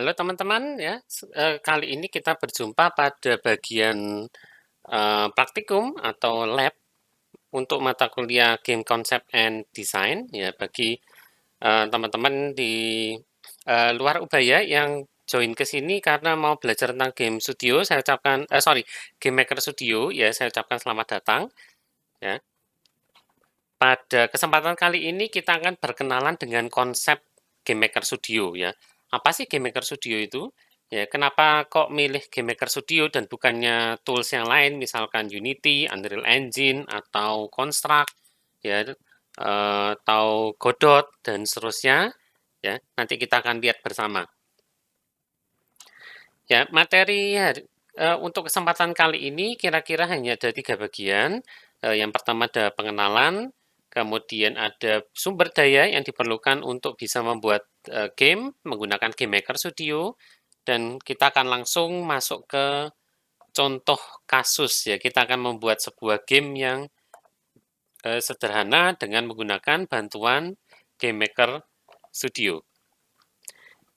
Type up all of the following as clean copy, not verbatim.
Halo teman-teman ya, kali ini kita berjumpa pada bagian praktikum atau lab untuk mata kuliah Game Concept and Design ya bagi teman-teman di luar Ubaya yang join ke sini karena mau belajar tentang game studio. Saya ucapkan Game Maker Studio ya, saya ucapkan selamat datang ya. Pada kesempatan kali ini kita akan berkenalan dengan konsep Game Maker Studio ya. Apa sih Game Maker Studio itu? Ya, kenapa kok milih Game Maker Studio dan bukannya tools yang lain, misalkan Unity, Unreal Engine, atau Construct, ya, atau Godot dan seterusnya. Ya, nanti kita akan lihat bersama. Ya, materi untuk kesempatan kali ini kira-kira hanya ada 3 bagian. Yang pertama ada pengenalan, kemudian ada sumber daya yang diperlukan untuk bisa membuat game menggunakan Game Maker Studio, dan kita akan langsung masuk ke contoh kasus ya. Kita akan membuat sebuah game yang sederhana dengan menggunakan bantuan Game Maker Studio.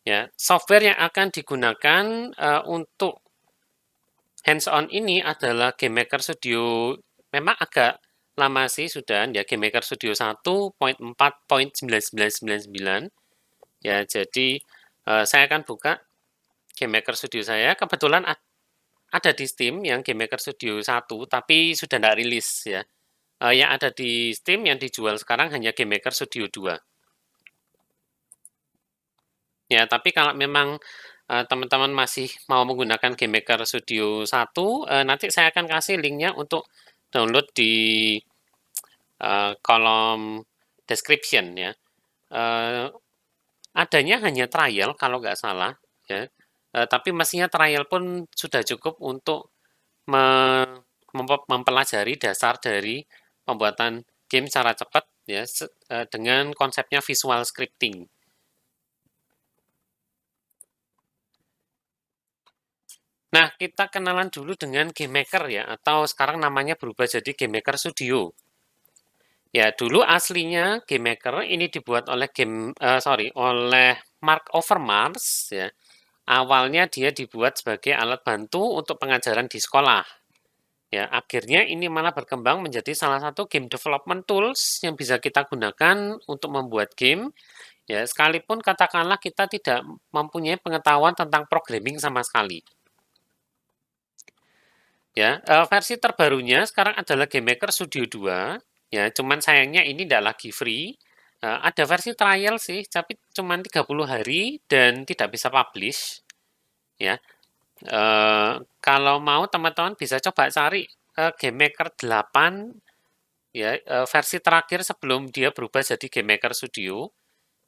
Ya, software yang akan digunakan untuk hands-on ini adalah Game Maker Studio. Memang agak lama sih sudah ya, Game Maker Studio 1.4.9999. Ya, jadi saya akan buka Game Maker Studio saya. Kebetulan ada di Steam yang Game Maker Studio 1, tapi sudah tidak rilis ya. Yang ada di Steam yang dijual sekarang hanya Game Maker Studio 2. Ya, tapi kalau memang teman-teman masih mau menggunakan Game Maker Studio 1, nanti saya akan kasih linknya untuk download di kolom description ya. Adanya hanya trial kalau nggak salah ya. Tapi mestinya trial pun sudah cukup untuk mempelajari dasar dari pembuatan game secara cepat ya, dengan konsepnya visual scripting. Nah, kita kenalan dulu dengan Game Maker ya, atau sekarang namanya berubah jadi Game Maker Studio. Ya, dulu aslinya Game Maker ini dibuat oleh oleh Mark Overmars ya. Awalnya dia dibuat sebagai alat bantu untuk pengajaran di sekolah. Ya, akhirnya ini malah berkembang menjadi salah satu game development tools yang bisa kita gunakan untuk membuat game. Ya, sekalipun katakanlah kita tidak mempunyai pengetahuan tentang programming sama sekali. Ya, versi terbarunya sekarang adalah Game Maker Studio 2. Ya, cuman sayangnya ini tidak lagi free. Ada versi trial sih, tapi cuman 30 hari dan tidak bisa publish. Ya, kalau mau teman-teman bisa coba cari Game Maker 8 ya, versi terakhir sebelum dia berubah jadi Game Maker Studio.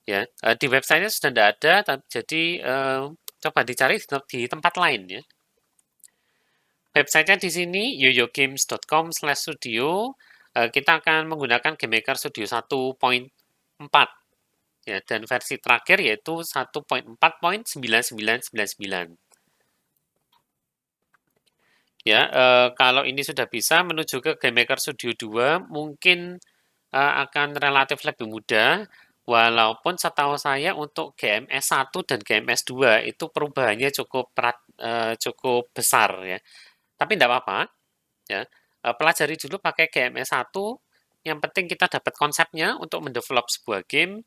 Ya, di websitenya sudah tidak ada, jadi coba dicari di tempat lain ya. Websitenya di sini yoyogames.com/studio. Kita akan menggunakan Game Maker Studio 1.4 ya, dan versi terakhir yaitu 1.4.9999. Ya, kalau ini sudah bisa menuju ke Game Maker Studio 2 mungkin akan relatif lebih mudah, walaupun setahu saya untuk GMS 1 dan GMS 2 itu perubahannya cukup besar ya. Tapi tidak apa-apa ya. Pelajari dulu pakai GMS 1, yang penting kita dapat konsepnya untuk mendevelop sebuah game.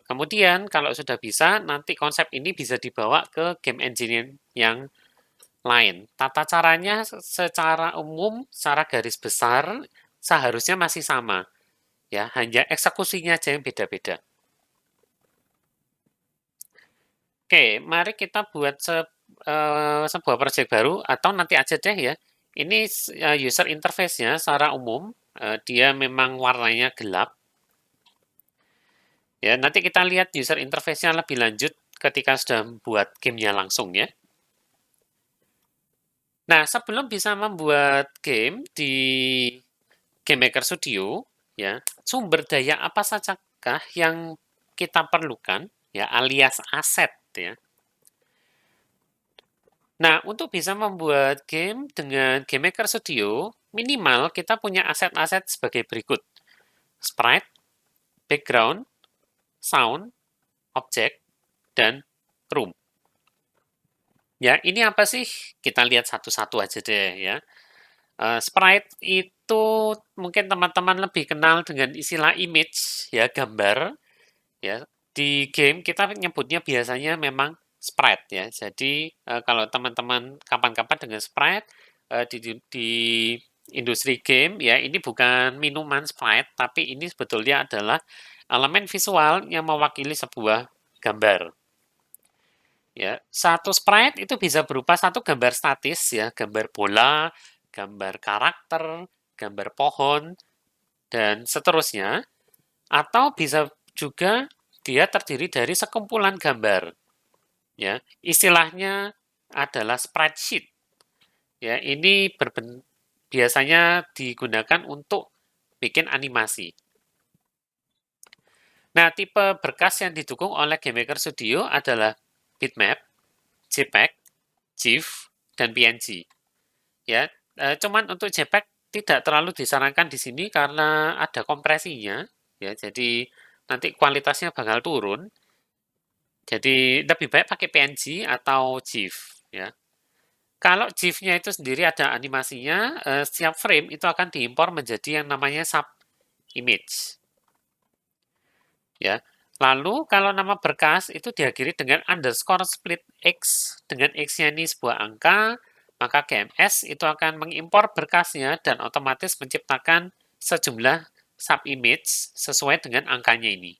Kemudian kalau sudah bisa, nanti konsep ini bisa dibawa ke game engine yang lain. Tata caranya secara umum, secara garis besar, seharusnya masih sama. Ya, hanya eksekusinya aja yang beda-beda. Oke, mari kita buat sebuah project baru, atau nanti aja deh ya. Ini user interface-nya secara umum, dia memang warnanya gelap. Ya, nanti kita lihat user interface-nya lebih lanjut ketika sudah membuat gamenya langsung ya. Nah, sebelum bisa membuat game di Game Maker Studio, ya, sumber daya apa sajakah yang kita perlukan, ya, alias aset ya. Nah, untuk bisa membuat game dengan Game Maker Studio, minimal kita punya aset-aset sebagai berikut: sprite, background, sound, object, dan room. Ya, ini apa sih? Kita lihat satu-satu aja deh ya. Sprite itu mungkin teman-teman lebih kenal dengan istilah image ya, gambar ya. Di game kita nyebutnya biasanya memang sprite ya. Jadi kalau teman-teman kapan-kapan dengan sprite di industri game ya, ini bukan minuman sprite, tapi ini sebetulnya adalah elemen visual yang mewakili sebuah gambar. Ya, satu sprite itu bisa berupa satu gambar statis ya, gambar bola, gambar karakter, gambar pohon, dan seterusnya. Atau bisa juga dia terdiri dari sekumpulan gambar. Ya, istilahnya adalah sprite sheet. Ya, ini biasanya digunakan untuk bikin animasi. Nah, tipe berkas yang didukung oleh GameMaker Studio adalah bitmap, JPEG, GIF, dan PNG. Ya, cuman untuk JPEG tidak terlalu disarankan di sini karena ada kompresinya, ya. Jadi nanti kualitasnya bakal turun. Jadi lebih baik pakai PNG atau GIF, ya. Kalau GIF-nya itu sendiri ada animasinya, setiap frame itu akan diimpor menjadi yang namanya sub image, ya. Lalu kalau nama berkas itu diakhiri dengan underscore split x, dengan x-nya ini sebuah angka, maka GMS itu akan mengimpor berkasnya dan otomatis menciptakan sejumlah subimage sesuai dengan angkanya ini.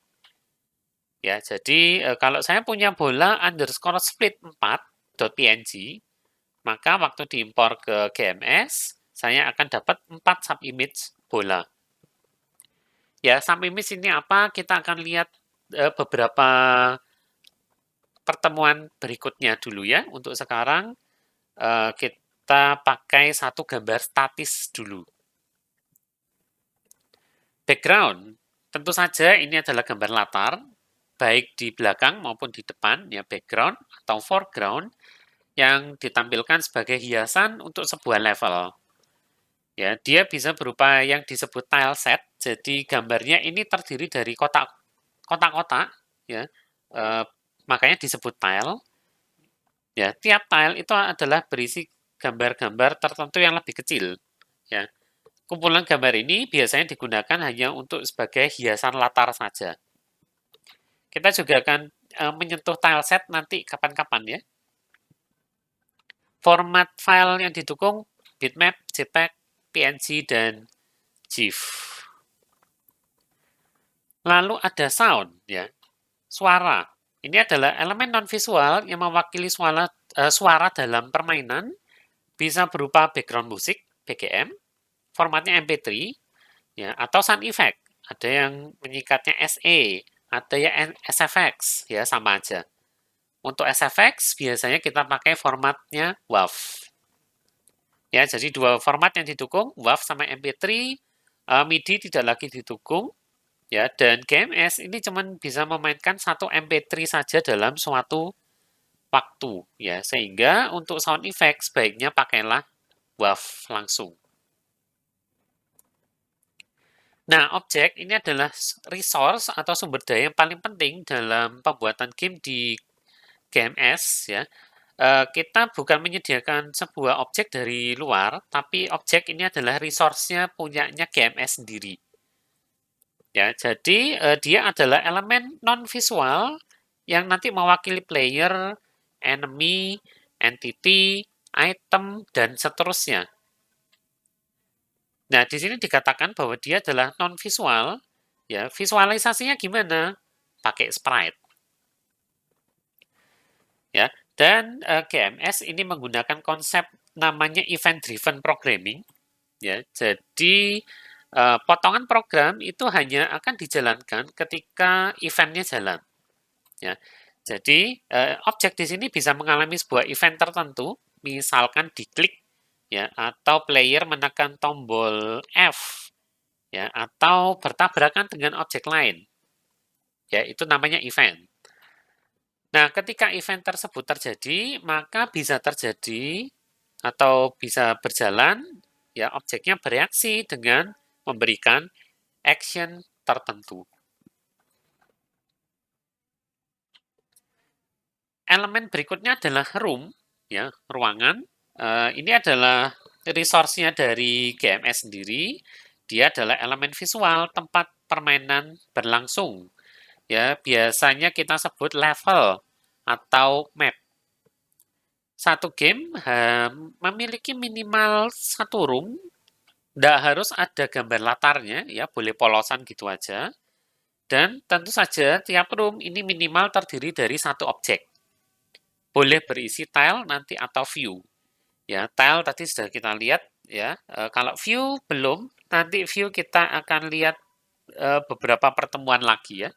Ya, jadi kalau saya punya bola underscore split 4.png, maka waktu diimpor ke GMS, saya akan dapat 4 subimage bola. Ya, subimage ini apa? Kita akan lihat beberapa pertemuan berikutnya dulu ya. Untuk sekarang kita pakai satu gambar statis dulu. Background, tentu saja ini adalah gambar latar, baik di belakang maupun di depan, ya background atau foreground, yang ditampilkan sebagai hiasan untuk sebuah level. Ya, dia bisa berupa yang disebut tile set. Jadi gambarnya ini terdiri dari kotak-kotak, ya. Eh, makanya disebut tile. Ya, tiap tile itu adalah berisi gambar-gambar tertentu yang lebih kecil. Ya, kumpulan gambar ini biasanya digunakan hanya untuk sebagai hiasan latar saja. Kita juga akan menyentuh tile set nanti kapan-kapan ya. Format file yang didukung bitmap, JPEG, PNG, dan GIF. Lalu ada sound ya, suara. Ini adalah elemen non-visual yang mewakili suara dalam permainan, bisa berupa background musik, BGM, formatnya MP3, ya, atau sound effect. Ada yang menyingkatnya SE, ada yang SFX, ya sama aja. Untuk SFX biasanya kita pakai formatnya WAV. Ya, jadi dua format yang didukung, WAV sama MP3, MIDI tidak lagi didukung, ya, dan GMS ini cuma bisa memainkan satu MP3 saja dalam suatu waktu, ya, sehingga untuk sound effect sebaiknya pakailah WAV langsung. Nah, objek ini adalah resource atau sumber daya yang paling penting dalam pembuatan game di GMS, ya. Kita bukan menyediakan sebuah objek dari luar, tapi objek ini adalah resource-nya punyanya GMS sendiri. Ya, jadi dia adalah elemen non-visual yang nanti mewakili player, enemy, entity, item, dan seterusnya. Nah, di sini dikatakan bahwa dia adalah non-visual. Ya, visualisasinya gimana? Pakai sprite. Ya, dan GMS ini menggunakan konsep namanya event-driven programming. Ya, jadi potongan program itu hanya akan dijalankan ketika eventnya jalan. Ya, jadi objek di sini bisa mengalami sebuah event tertentu, misalkan diklik, ya, atau player menekan tombol F, ya, atau bertabrakan dengan objek lain, ya, itu namanya event. Nah, ketika event tersebut terjadi, maka bisa terjadi atau bisa berjalan, ya, objeknya bereaksi dengan memberikan action tertentu. Elemen berikutnya adalah room. ya, ruangan. Ini adalah resource-nya dari GMS sendiri. Dia adalah elemen visual tempat permainan berlangsung. Ya, biasanya kita sebut level atau map. Satu game memiliki minimal satu room, tidak harus ada gambar latarnya, ya boleh polosan gitu aja. Dan tentu saja tiap room ini minimal terdiri dari satu objek. Boleh berisi tile nanti atau view. Ya, tile tadi sudah kita lihat ya. Kalau view belum, nanti view kita akan lihat beberapa pertemuan lagi ya.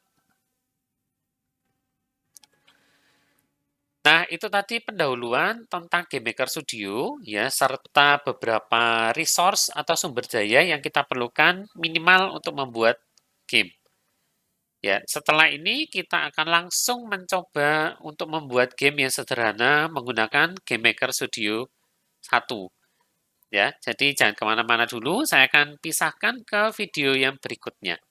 Nah, itu tadi pendahuluan tentang GameMaker Studio ya, serta beberapa resource atau sumber daya yang kita perlukan minimal untuk membuat game. Ya, setelah ini kita akan langsung mencoba untuk membuat game yang sederhana menggunakan GameMaker Studio 1. Ya, jadi jangan kemana-mana dulu, saya akan pisahkan ke video yang berikutnya.